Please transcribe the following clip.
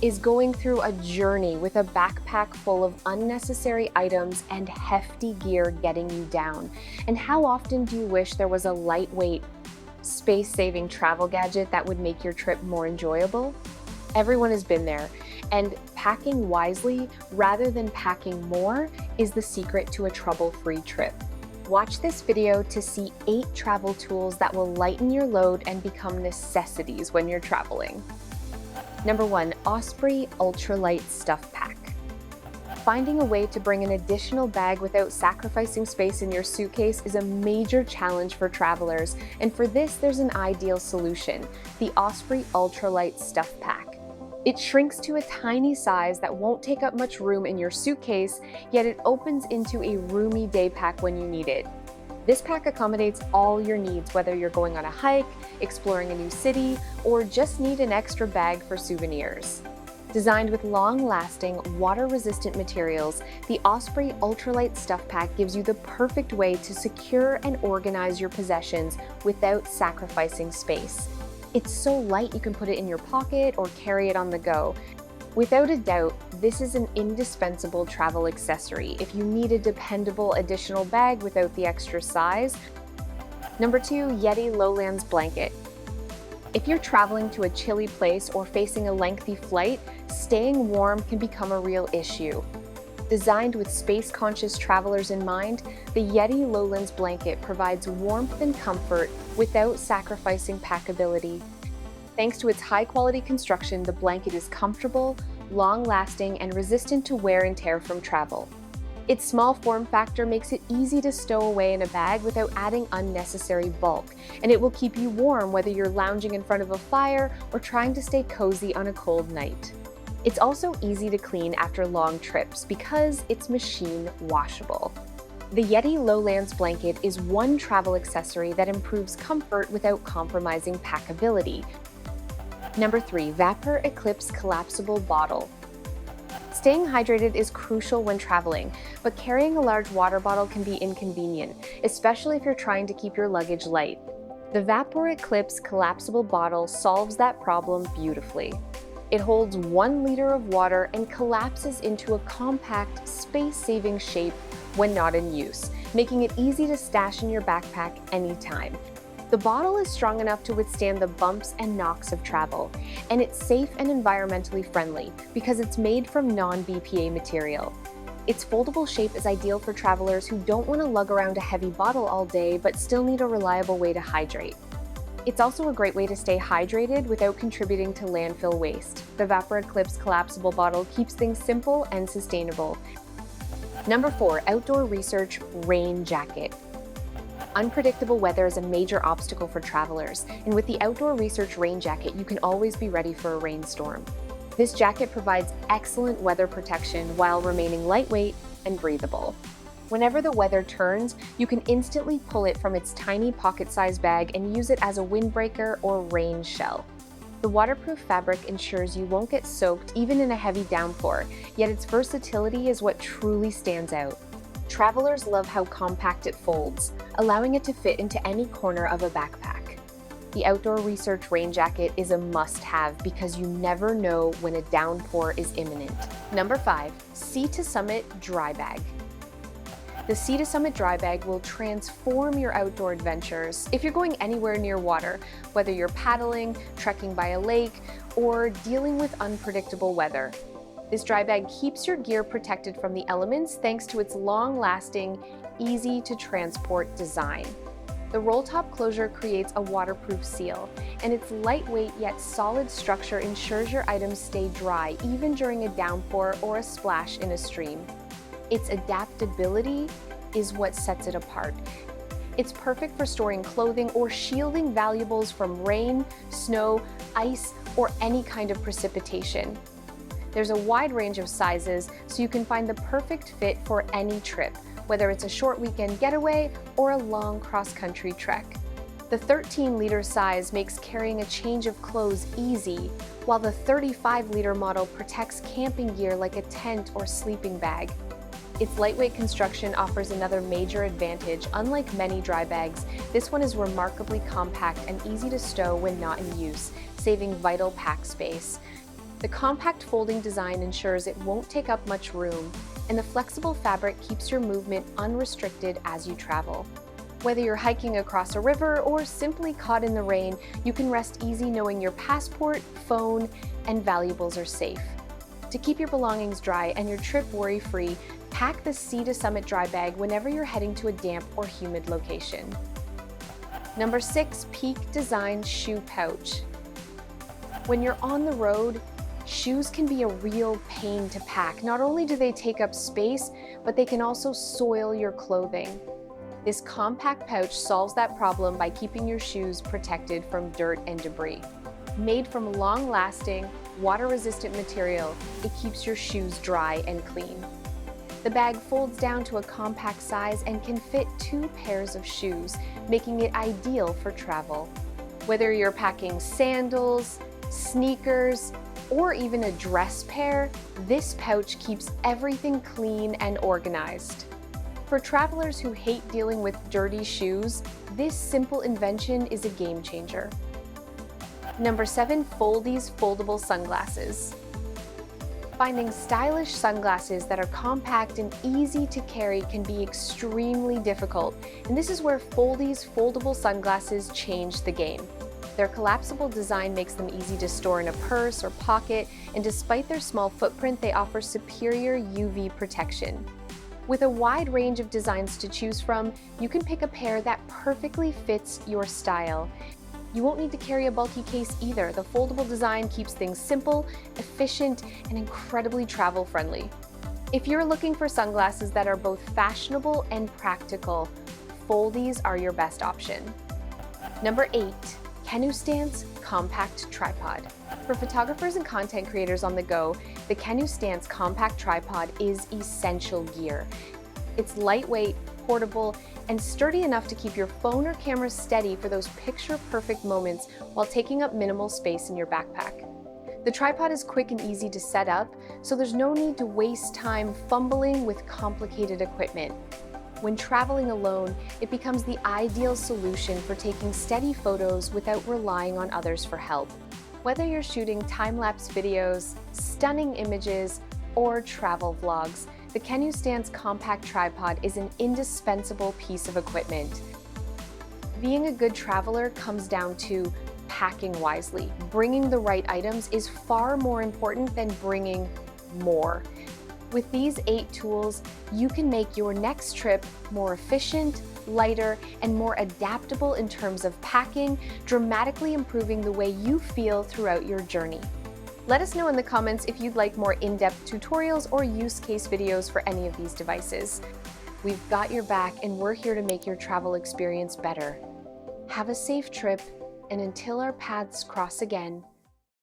is going through a journey with a backpack full of unnecessary items and hefty gear getting you down. And how often do you wish there was a lightweight, space-saving travel gadget that would make your trip more enjoyable? Everyone has been there, and packing wisely rather than packing more is the secret to a trouble-free trip. Watch this video to see 8 travel tools that will lighten your load and become necessities when you're traveling. Number 1, Osprey Ultralight Stuff Pack. Finding a way to bring an additional bag without sacrificing space in your suitcase is a major challenge for travelers, and for this there's an ideal solution, the Osprey Ultralight Stuff Pack. It shrinks to a tiny size that won't take up much room in your suitcase, yet it opens into a roomy day pack when you need it. This pack accommodates all your needs, whether you're going on a hike, exploring a new city, or just need an extra bag for souvenirs. Designed with long-lasting, water-resistant materials, the Osprey Ultralight Stuff Pack gives you the perfect way to secure and organize your possessions without sacrificing space. It's so light you can put it in your pocket or carry it on the go. Without a doubt, this is an indispensable travel accessory if you need a dependable additional bag without the extra size. Number 2, YETI Lowlands Blanket. If you're traveling to a chilly place or facing a lengthy flight, staying warm can become a real issue. Designed with space-conscious travelers in mind, the YETI Lowlands Blanket provides warmth and comfort without sacrificing packability. Thanks to its high-quality construction, the blanket is comfortable, long-lasting, and resistant to wear and tear from travel. Its small form factor makes it easy to stow away in a bag without adding unnecessary bulk, and it will keep you warm whether you're lounging in front of a fire or trying to stay cozy on a cold night. It's also easy to clean after long trips because it's machine washable. The YETI Lowlands Blanket is one travel accessory that improves comfort without compromising packability. Number 3, Vapur Eclipse Collapsible Bottle. Staying hydrated is crucial when traveling, but carrying a large water bottle can be inconvenient, especially if you're trying to keep your luggage light. The Vapur Eclipse Collapsible Bottle solves that problem beautifully. It holds 1 liter of water and collapses into a compact, space-saving shape when not in use, making it easy to stash in your backpack anytime. The bottle is strong enough to withstand the bumps and knocks of travel, and it's safe and environmentally friendly because it's made from non-BPA material. Its foldable shape is ideal for travelers who don't want to lug around a heavy bottle all day but still need a reliable way to hydrate. It's also a great way to stay hydrated without contributing to landfill waste. The Vapur Eclipse Collapsible Bottle keeps things simple and sustainable. Number 4, Outdoor Research Rain Jacket. Unpredictable weather is a major obstacle for travelers, and with the Outdoor Research Rain Jacket, you can always be ready for a rainstorm. This jacket provides excellent weather protection while remaining lightweight and breathable. Whenever the weather turns, you can instantly pull it from its tiny pocket-sized bag and use it as a windbreaker or rain shell. The waterproof fabric ensures you won't get soaked even in a heavy downpour, yet its versatility is what truly stands out. Travelers love how compact it folds, allowing it to fit into any corner of a backpack. The Outdoor Research Rain Jacket is a must-have because you never know when a downpour is imminent. Number 5, Sea to Summit Dry Bag. The Sea to Summit Dry Bag will transform your outdoor adventures if you're going anywhere near water, whether you're paddling, trekking by a lake, or dealing with unpredictable weather. This dry bag keeps your gear protected from the elements thanks to its long-lasting, easy-to-transport design. The roll-top closure creates a waterproof seal, and its lightweight yet solid structure ensures your items stay dry even during a downpour or a splash in a stream. Its adaptability is what sets it apart. It's perfect for storing clothing or shielding valuables from rain, snow, ice, or any kind of precipitation. There's a wide range of sizes, so you can find the perfect fit for any trip, whether it's a short weekend getaway or a long cross-country trek. The 13-liter size makes carrying a change of clothes easy, while the 35-liter model protects camping gear like a tent or sleeping bag. Its lightweight construction offers another major advantage. Unlike many dry bags, this one is remarkably compact and easy to stow when not in use, saving vital pack space. The compact folding design ensures it won't take up much room, and the flexible fabric keeps your movement unrestricted as you travel. Whether you're hiking across a river or simply caught in the rain, you can rest easy knowing your passport, phone, and valuables are safe. To keep your belongings dry and your trip worry-free, pack the Sea to Summit dry bag whenever you're heading to a damp or humid location. Number 6, Peak Design Shoe Pouch. When you're on the road, shoes can be a real pain to pack. Not only do they take up space, but they can also soil your clothing. This compact pouch solves that problem by keeping your shoes protected from dirt and debris. Made from long-lasting, water-resistant material, it keeps your shoes dry and clean. The bag folds down to a compact size and can fit 2 pairs of shoes, making it ideal for travel. Whether you're packing sandals, sneakers, or even a dress pair, this pouch keeps everything clean and organized. For travelers who hate dealing with dirty shoes, this simple invention is a game changer. Number 7, Foldies foldable sunglasses. Finding stylish sunglasses that are compact and easy to carry can be extremely difficult, and this is where Foldies foldable sunglasses change the game. Their collapsible design makes them easy to store in a purse or pocket, and despite their small footprint, they offer superior UV protection. With a wide range of designs to choose from, you can pick a pair that perfectly fits your style. You won't need to carry a bulky case either. The foldable design keeps things simple, efficient, and incredibly travel-friendly. If you're looking for sunglasses that are both fashionable and practical, Foldies are your best option. Number 8, KENU Stance Compact Tripod. For photographers and content creators on the go, the KENU Stance Compact Tripod is essential gear. It's lightweight, portable, and sturdy enough to keep your phone or camera steady for those picture-perfect moments while taking up minimal space in your backpack. The tripod is quick and easy to set up, so there's no need to waste time fumbling with complicated equipment. When traveling alone, it becomes the ideal solution for taking steady photos without relying on others for help. Whether you're shooting time-lapse videos, stunning images, or travel vlogs, the KENU Stance Compact Tripod is an indispensable piece of equipment. Being a good traveler comes down to packing wisely. Bringing the right items is far more important than bringing more. With these 8 tools, you can make your next trip more efficient, lighter, and more adaptable in terms of packing, dramatically improving the way you feel throughout your journey. Let us know in the comments if you'd like more in-depth tutorials or use case videos for any of these devices. We've got your back, and we're here to make your travel experience better. Have a safe trip, and until our paths cross again,